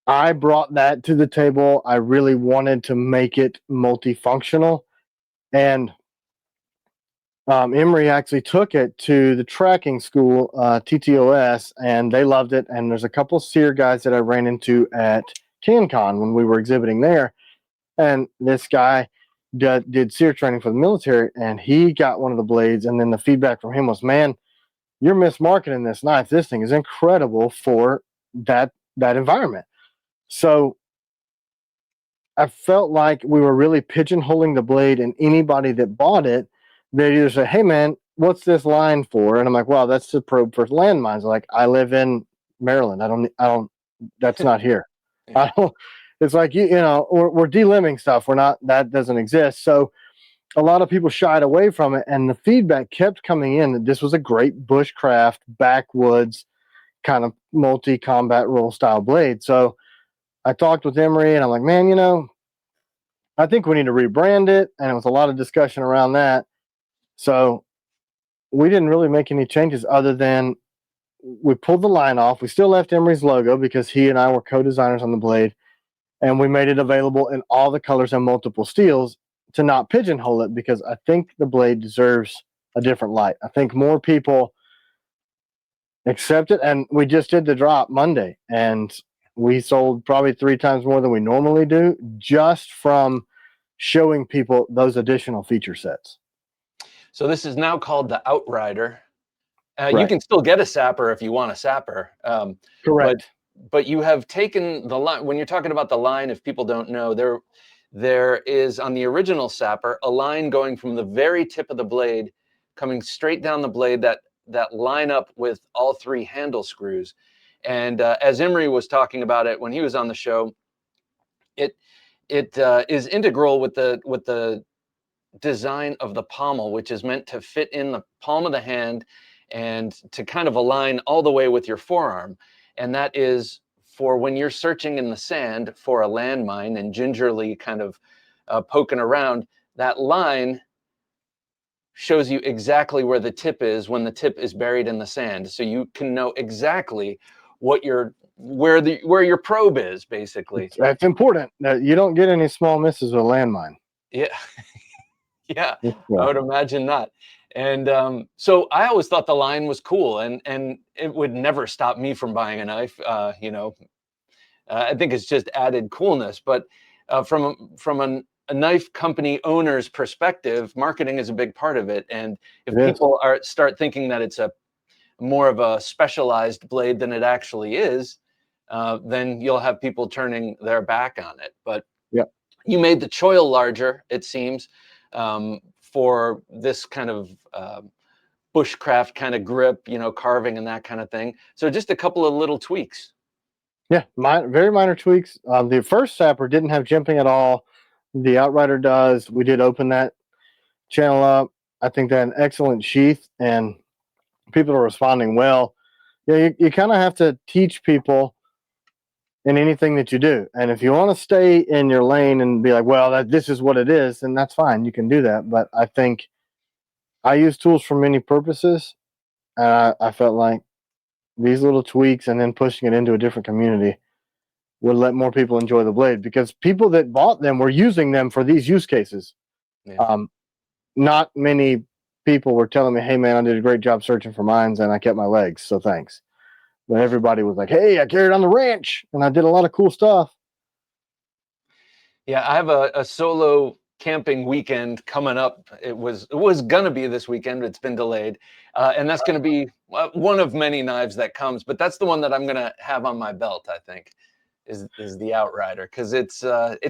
I brought that to the table. I really wanted to make it multifunctional, and Imri actually took it to the tracking school, TTOS, and they loved it. And there's a couple SEER guys that I ran into at CanCon when we were exhibiting there. And this guy did SEER training for the military, and he got one of the blades. And then the feedback from him was, man, you're mismarketing this knife. This thing is incredible for that environment. So I felt like we were really pigeonholing the blade, and anybody that bought it, they'd either say, hey man, what's this line for? And I'm like, well, that's the probe for landmines. Like, I live in Maryland. I don't, that's not here. Yeah. It's like, we're delimbing stuff. That doesn't exist. So a lot of people shied away from it. And the feedback kept coming in that this was a great bushcraft, backwoods kind of multi-combat roll style blade. So I talked with Imri, and I'm like, man, I think we need to rebrand it. And it was a lot of discussion around that. So we didn't really make any changes other than we pulled the line off. We still left Imri's logo because he and I were co-designers on the blade. And we made it available in all the colors and multiple steels to not pigeonhole it, because I think the blade deserves a different light. I think more people accept it. And we just did the drop Monday, and we sold probably 3 times more than we normally do, just from showing people those additional feature sets. So this is now called the Outrider. Right. You can still get a sapper if you want a sapper. Correct. But you have taken the line. When you're talking about the line, if people don't know, there is on the original sapper a line going from the very tip of the blade, coming straight down the blade, that line up with all 3 handle screws. And as Imri was talking about it when he was on the show, it is integral with the design of the pommel, which is meant to fit in the palm of the hand and to kind of align all the way with your forearm. And that is for when you're searching in the sand for a landmine and gingerly kind of poking around. That line shows you exactly where the tip is when the tip is buried in the sand, so you can know exactly what where your probe is, basically. That's important. You don't get any small misses with a landmine. Yeah. Yeah, I would imagine not. And so I always thought the line was cool, and it would never stop me from buying a knife. I think it's just added coolness. But from a knife company owner's perspective, marketing is a big part of it. And if people start thinking that it's a more of a specialized blade than it actually is, then you'll have people turning their back on it. But you made the choil larger, it seems, for this kind of bushcraft kind of grip, carving and that kind of thing. So just a couple of little tweaks. Yeah, very minor tweaks. The first sapper didn't have jimping at all. The Outrider does. We did open that channel up. I think they had an excellent sheath, and people are responding well. Yeah, you kind of have to teach people in anything that you do. And if you want to stay in your lane and be like, well, this is what it is, then that's fine. You can do that. But I think I use tools for many purposes. And I felt like these little tweaks and then pushing it into a different community would let more people enjoy the blade, because people that bought them were using them for these use cases. Yeah. not many people were telling me, hey man, I did a great job searching for mines and I kept my legs, so thanks. But everybody was like, hey, I carried on the ranch and I did a lot of cool stuff. Yeah, I have a solo camping weekend coming up. It was gonna be this weekend. It's been delayed, and that's gonna be one of many knives that comes. But that's the one that I'm gonna have on my belt. I think is the Outrider, because it's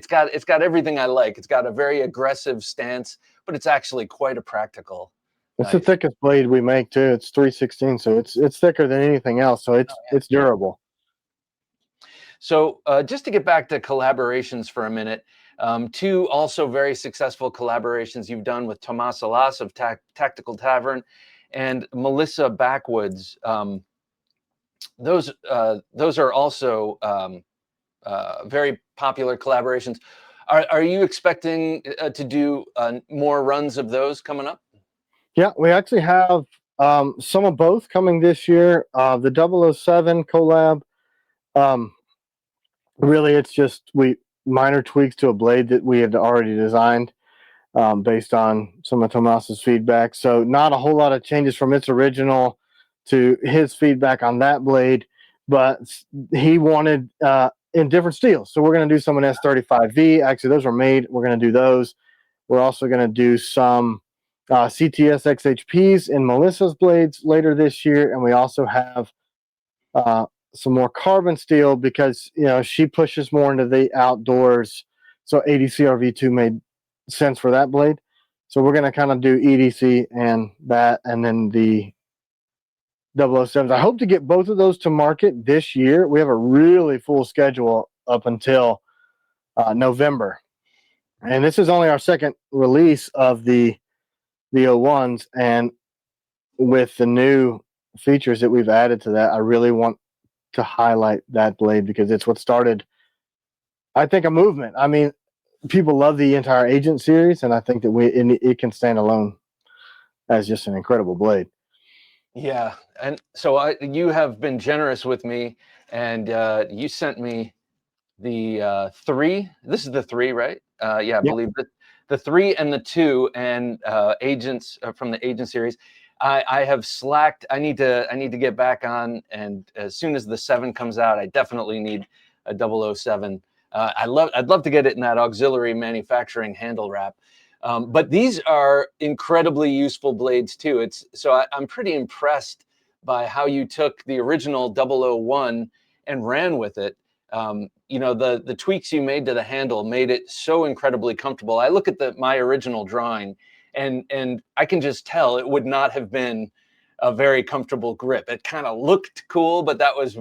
got everything I like. It's got a very aggressive stance, but it's actually quite a practical It's the knife. thickest blade we make too. It's 316, so it's thicker than anything else. So it's durable. So just to get back to collaborations for a minute, two also very successful collaborations you've done with Tomas of Tactical Tavern and Melissa Backwoods. Those are also very popular collaborations. Are you expecting to do more runs of those coming up? Yeah, we actually have some of both coming this year. The 007 collab. Really, it's just minor tweaks to a blade that we had already designed based on some of Tomas's feedback. So not a whole lot of changes from its original to his feedback on that blade, but he wanted in different steels. So we're going to do some in S35V. Actually, those were made. We're going to do those. We're also going to do some CTS XHPs in Melissa's blades later this year, and we also have some more carbon steel because she pushes more into the outdoors. So ADCRV2 made sense for that blade. So we're going to kind of do EDC and that, and then the 007s. I hope to get both of those to market this year. We have a really full schedule up until November. And this is only our second release of the 01s. And with the new features that we've added to that, I really want to highlight that blade because it's what started, I think, a movement. I mean, people love the entire Agent series, and I think that it can stand alone as just an incredible blade. Yeah, and so you have been generous with me, and you sent me the 3. This is the 3, right? Yeah, I believe the 3 and the 2 and Agents from the Agent series. I have slacked. I need to get back on, and as soon as the 7 comes out, I definitely need a 007. I'd love to get it in that auxiliary manufacturing handle wrap. But these are incredibly useful blades too. I'm pretty impressed by how you took the original 001 and ran with it. The tweaks you made to the handle made it so incredibly comfortable. I look at my original drawing, and I can just tell it would not have been a very comfortable grip. It kind of looked cool, but that was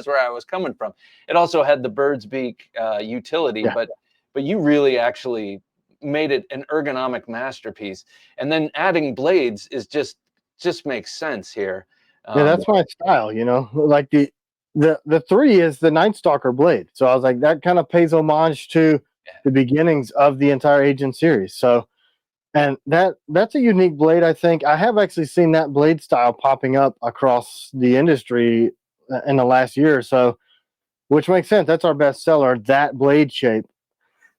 where I was coming from. It also had the bird's beak utility, but you really actually made it an ergonomic masterpiece. And then adding blades is just makes sense here. Yeah, that's my style. Like the 3 is the Night Stalker blade. So I was like, that kind of pays homage to the beginnings of the entire Agent series. So, and that's a unique blade. I think I have actually seen that blade style popping up across the industry in the last year or so, which makes sense. That's our best seller, that blade shape.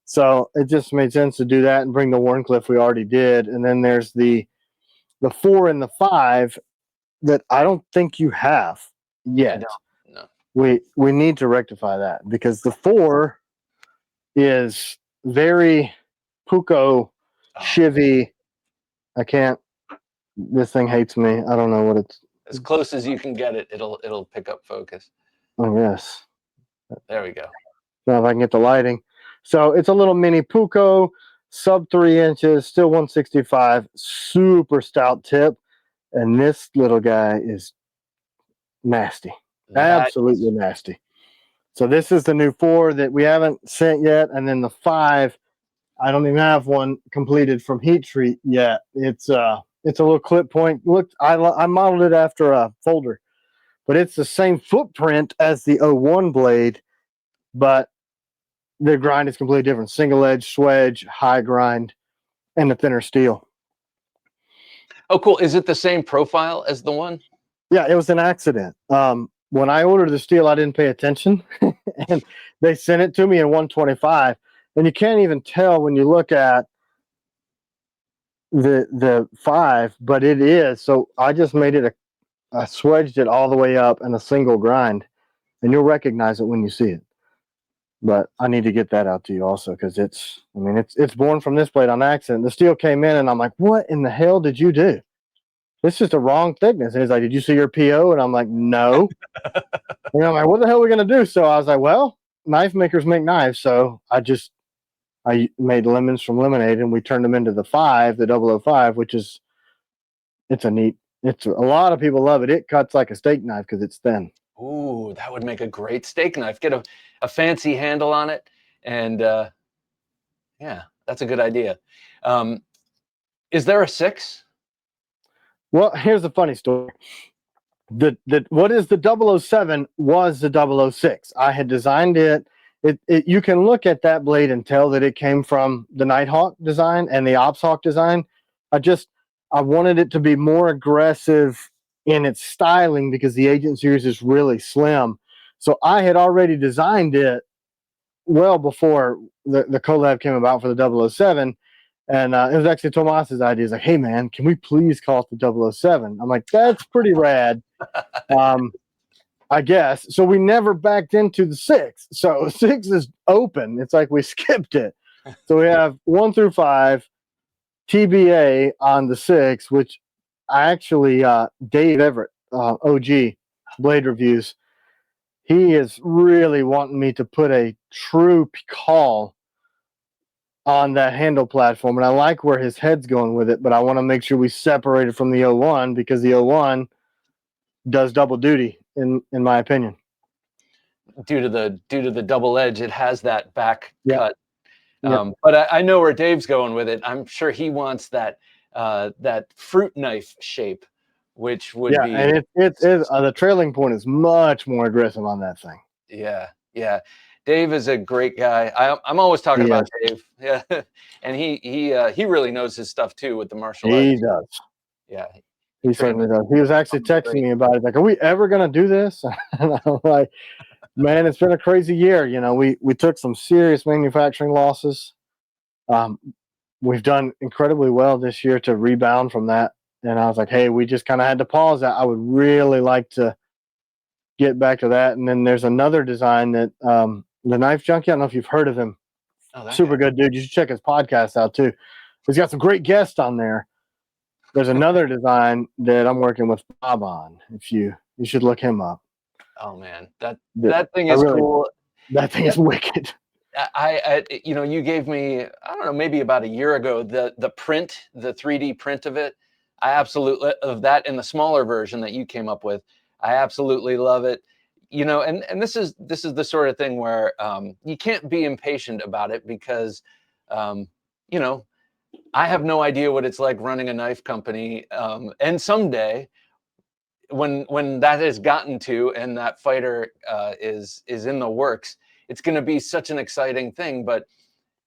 So it just made sense to do that and bring the Warncliffe we already did. And then there's the 4 and the 5 that I don't think you have yet. No. We need to rectify that because the 4 is very Puko chivy. I can't. This thing hates me. I don't know what it's. As close as you can get it, it'll pick up focus. Oh yes. There we go. Now if I can get the lighting. So it's a little mini Puko, sub 3 inches, still 165, super stout tip, and this little guy is nasty. Absolutely nasty. So this is the new 4 that we haven't sent yet, and then the 5, I don't even have one completed from heat treat yet. It's a little clip point. Look, I modeled it after a folder, but it's the same footprint as the 01 blade, but the grind is completely different. Single edge, swedge, high grind, and the thinner steel. Oh, cool. Is it the same profile as the one? Yeah, it was an accident. When I ordered the steel, I didn't pay attention, and they sent it to me in 125. And you can't even tell when you look at the 5, but it is. So I just made it I swedged it all the way up in a single grind, and you'll recognize it when you see it. But I need to get that out to you also, because it's born from this blade on accident. The steel came in and I'm like, what in the hell did you do? This is the wrong thickness. And he's like, did you see your PO? And I'm like, no. And I'm like, what the hell are we going to do? So I was like, well, knife makers make knives. So I made lemons from lemonade, and we turned them into the 5, the 005, which is, it's a lot of people love it. It cuts like a steak knife because it's thin. Ooh, that would make a great steak knife. Get a fancy handle on it. And yeah, that's a good idea. Is there a 6? Well, here's a funny story. What is the 007 was the 006. I had designed it. You can look at that blade and tell that it came from the Nighthawk design and the Ops Hawk design. I wanted it to be more aggressive in its styling because the Agent series is really slim. So I had already designed it well before the collab came about for the 007. And it was actually Tomas's idea. He's like, hey, man, can we please call it the 007? I'm like, that's pretty rad. I guess. So we never backed into the 6. So 6 is open. It's like we skipped it. So we have 1 through 5, TBA on the 6, which I actually, Dave Everett, OG Blade Reviews, he is really wanting me to put a true call on that handle platform. And I like where his head's going with it, but I want to make sure we separate it from the 01 because the 01 does double duty, in my opinion. Due to the double edge, it has that back cut. Yep. But I know where Dave's going with it. I'm sure he wants that fruit knife shape, which would be. And it is the trailing point is much more aggressive on that thing. Yeah. Dave is a great guy. I'm always talking about Dave. Yeah, and he really knows his stuff too with the martial arts. He does. Yeah, he certainly does. He was actually texting me about it, like, "Are we ever going to do this?" And I'm like, "Man, it's been a crazy year. You know, we took some serious manufacturing losses. We've done incredibly well this year to rebound from that." And I was like, "Hey, we just kind of had to pause that. I would really like to get back to that." And then there's another design that the Knife Junkie. I don't know if you've heard of him. Super good dude. You should check his podcast out too. He's got some great guests on there. There's another design that I'm working with Bob on. You should look him up. Oh man, that thing is cool. That thing is wicked. I you gave me, I don't know, maybe about a year ago, the print, the 3D print of it. I absolutely of that in the smaller version that you came up with. I absolutely love it. You know, and this is the sort of thing where you can't be impatient about it because you know, I have no idea what it's like running a knife company. And someday when that has gotten to and that fighter is in the works, it's going to be such an exciting thing. But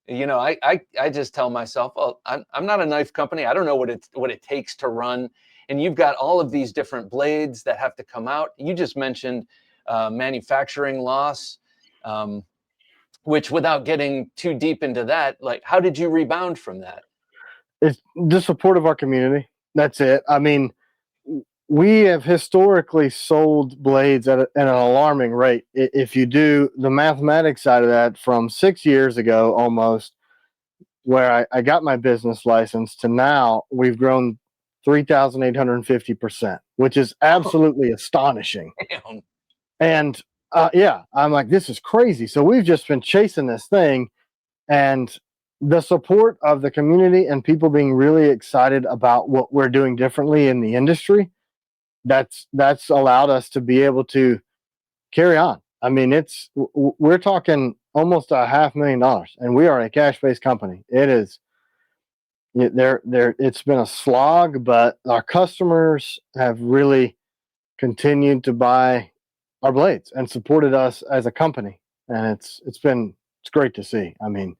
you know, I just tell myself, well, I'm not a knife company. I don't know what it takes to run. And you've got all of these different blades that have to come out. You just mentioned manufacturing loss, which, without getting too deep into that, like, how did you rebound from that? It's the support of our community. That's it. I mean, we have historically sold blades at an alarming rate. If you do the mathematics side of that, from 6 years ago almost, where I got my business license, to now, we've grown 3,850%, which is absolutely astonishing. Damn. And I'm like, this is crazy. So we've just been chasing this thing, and the support of the community and people being really excited about what we're doing differently in the industry, that's allowed us to be able to carry on. I mean, we're talking almost $500,000, and we are a cash-based company. It is it's been a slog, but our customers have really continued to buy our blades and supported us as a company, and it's great to see. I mean,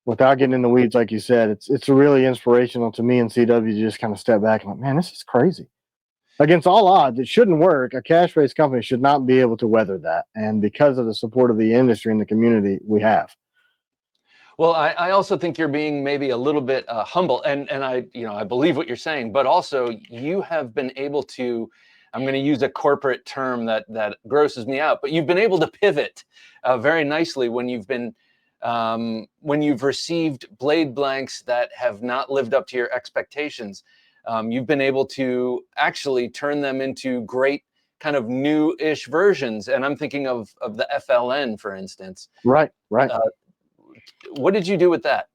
without getting in the weeds, like you said, it's really inspirational to me and CW to just kind of step back and like, man, this is crazy. Against all odds, it shouldn't work. A cash-based company should not be able to weather that. And because of the support of the industry and the community, we have. Well, I also think you're being maybe a little bit humble, and I believe what you're saying, but also you have been able to. I'm going to use a corporate term that grosses me out, but you've been able to pivot very nicely when you've received blade blanks that have not lived up to your expectations. You've been able to actually turn them into great kind of new-ish versions, and I'm thinking of the FLN, for instance. Right. What did you do with that?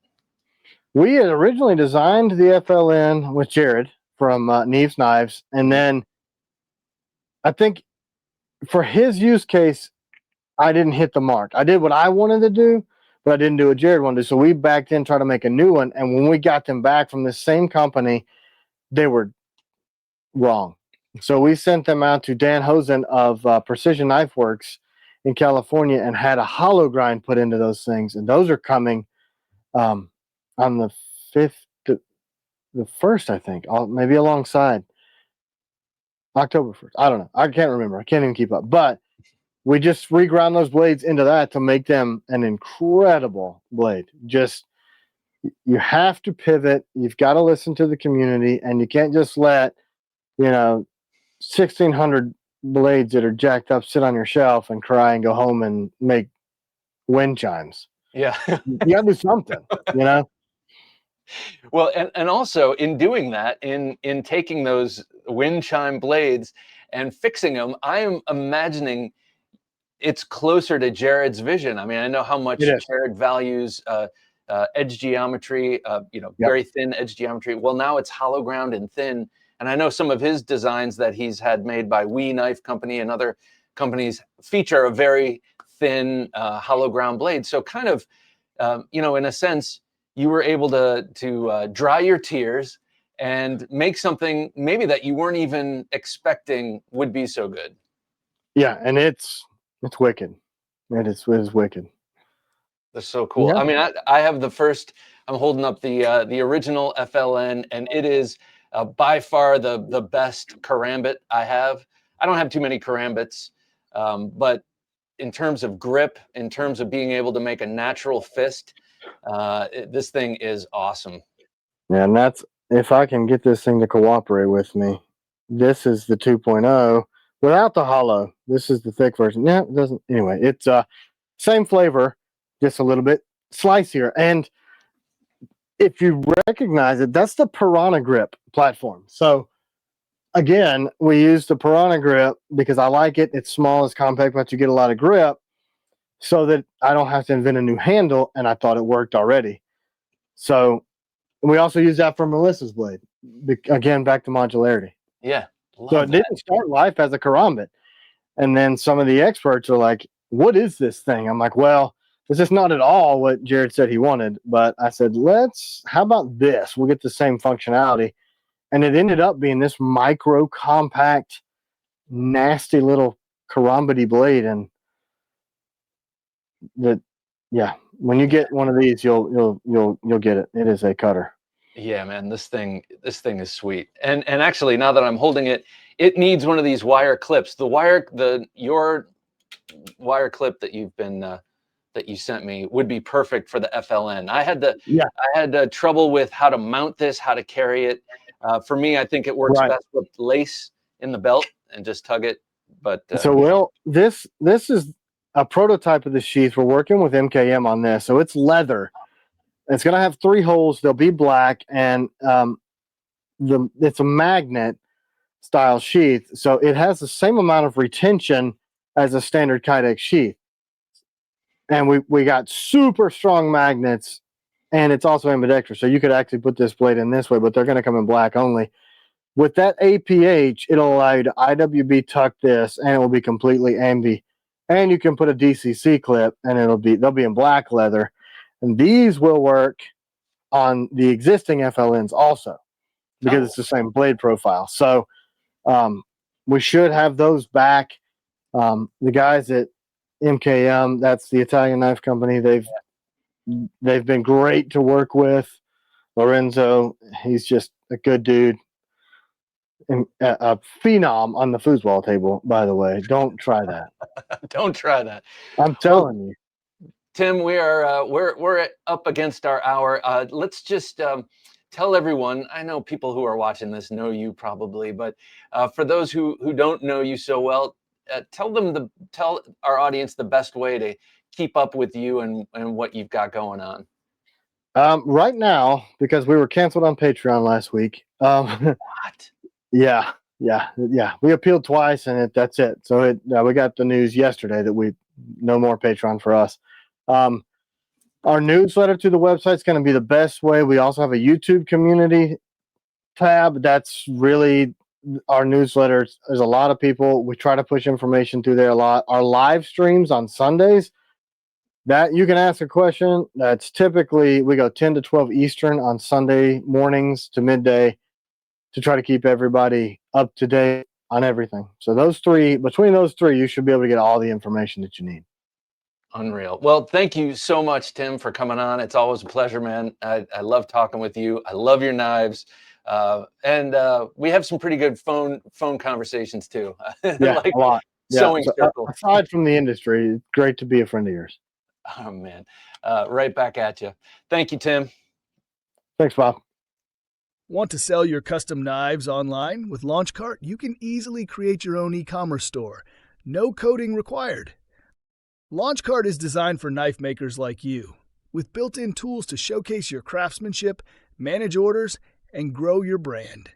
We had originally designed the FLN with Jared from Neeve's Knives, and then I think for his use case, I didn't hit the mark. I did what I wanted to do, but I didn't do what Jared wanted to do. So we backed in, tried to make a new one, and when we got them back from the same company, they were wrong. So we sent them out to Dan Hosen of Precision Knife Works in California and had a hollow grind put into those things, and those are coming on the 5th, the 1st, I think, maybe alongside October 1st. I don't know. I can't remember. I can't even keep up. But we just reground those blades into that to make them an incredible blade. Just, you have to pivot. You've got to listen to the community, and you can't just let, 1,600 blades that are jacked up sit on your shelf and cry and go home and make wind chimes. Yeah. You got to do something, Well, and also in doing that, in taking those wind chime blades and fixing them, I am imagining it's closer to Jared's vision. I mean, I know how much Jared values edge geometry, very thin edge geometry. Well, now it's hollow ground and thin. And I know some of his designs that he's had made by Wee Knife Company and other companies feature a very thin hollow ground blade. So kind of, in a sense, you were able to dry your tears and make something maybe that you weren't even expecting would be so good. Yeah, and it's wicked. It is wicked. That's so cool. Yeah. I mean, I have the first. I'm holding up the original FLN, and it is by far the best karambit I have. I don't have too many karambits, but in terms of grip, in terms of being able to make a natural fist, this thing is awesome. Yeah, and that's, if I can get this thing to cooperate with me, this is the 2.0 without the hollow. This is the thick version. Yeah, it doesn't. Anyway, it's same flavor, just a little bit slicier. And if you recognize it, that's the Piranha Grip platform. So again, we use the Piranha Grip because I like it. It's small, it's compact, but you get a lot of grip so that I don't have to invent a new handle, and I thought it worked already. So we also use that for Melissa's blade. Again, back to modularity. Yeah. So it didn't start life as a karambit. And then some of the experts are like, what is this thing? I'm like, well, this is not at all what Jared said he wanted. But I said, how about this? We'll get the same functionality. And it ended up being this micro compact, nasty little karambit blade. And when you get one of these, you'll get it. It is a cutter. Yeah, man, this thing is sweet. And actually, now that I'm holding it, it needs one of these wire clips. Your wire clip that you've been that you sent me would be perfect for the FLN. I had trouble with how to mount this, how to carry it. For me, I think it works best with lace in the belt and just tug it. But this is a prototype of the sheath. We're working with MKM on this, so it's leather. It's going to have 3 holes. They'll be black, and it's a magnet style sheath, so it has the same amount of retention as a standard Kydex sheath. And we got super strong magnets, and it's also ambidextrous, so you could actually put this blade in this way, but they're going to come in black only. With that APH, it'll allow you to IWB tuck this, and it will be completely ambi. And you can put a DCC clip, and they'll be in black leather. And these will work on the existing FLNs also, because it's the same blade profile. So we should have those back. The guys at MKM, that's the Italian knife company, they've been great to work with. Lorenzo, he's just a good dude. And a phenom on the foosball table, by the way. Don't try that. Don't try that. I'm telling you. Tim, we're up against our hour. Let's just tell everyone. I know people who are watching this know you probably, but for those who don't know you so well, tell our audience the best way to keep up with you and what you've got going on. Right now, because we were canceled on Patreon last week. What? Yeah. We appealed twice, and that's it. So we got the news yesterday that no more Patreon for us. Our newsletter to the website is going to be the best way. We also have a YouTube community tab. That's really our newsletter. There's a lot of people. We try to push information through there a lot. Our live streams on Sundays, that you can ask a question. That's typically, we go 10 to 12 Eastern on Sunday mornings to midday to try to keep everybody up to date on everything. So between those three, you should be able to get all the information that you need. Unreal. Well, thank you so much, Tim, for coming on. It's always a pleasure, man. I love talking with you. I love your knives. And we have some pretty good phone conversations too. Yeah, like a lot. Sewing circles. Aside from the industry, it's great to be a friend of yours. Oh, man. Right back at you. Thank you, Tim. Thanks, Bob. Want to sell your custom knives online? With LaunchCart, you can easily create your own e-commerce store. No coding required. LaunchCart is designed for knife makers like you, with built-in tools to showcase your craftsmanship, manage orders, and grow your brand.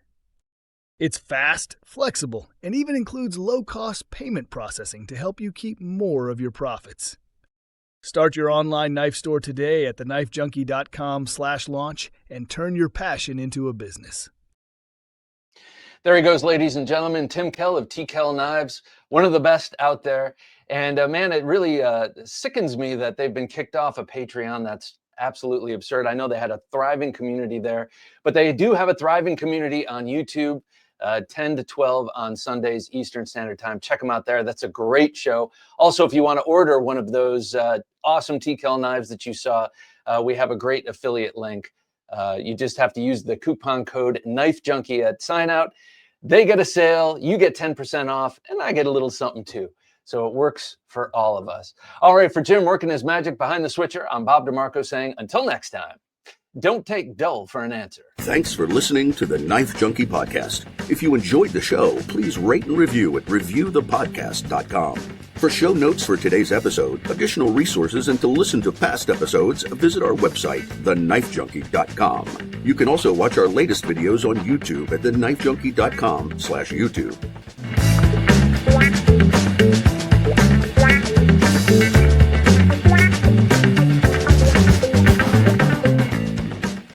It's fast, flexible, and even includes low-cost payment processing to help you keep more of your profits. Start your online knife store today at TheKnifeJunkie.com/launch and turn your passion into a business. There he goes, ladies and gentlemen. T.Kell of T.Kell Knives, one of the best out there. And man, it really sickens me that they've been kicked off of Patreon. That's absolutely absurd. I know they had a thriving community there, but they do have a thriving community on YouTube, 10 to 12 on Sundays, Eastern Standard Time. Check them out there. That's a great show. Also, if you want to order one of those awesome T.Kell knives that you saw, we have a great affiliate link. You just have to use the coupon code KnifeJunkie at sign out. They get a sale, you get 10% off, and I get a little something too. So it works for all of us. All right, for Jim working his magic behind the switcher, I'm Bob DeMarco saying, until next time, don't take dull for an answer. Thanks for listening to the Knife Junkie podcast. If you enjoyed the show, please rate and review at reviewthepodcast.com. For show notes for today's episode, additional resources, and to listen to past episodes, visit our website, TheKnifeJunkie.com. You can also watch our latest videos on YouTube at TheKnifeJunkie.com/YouTube.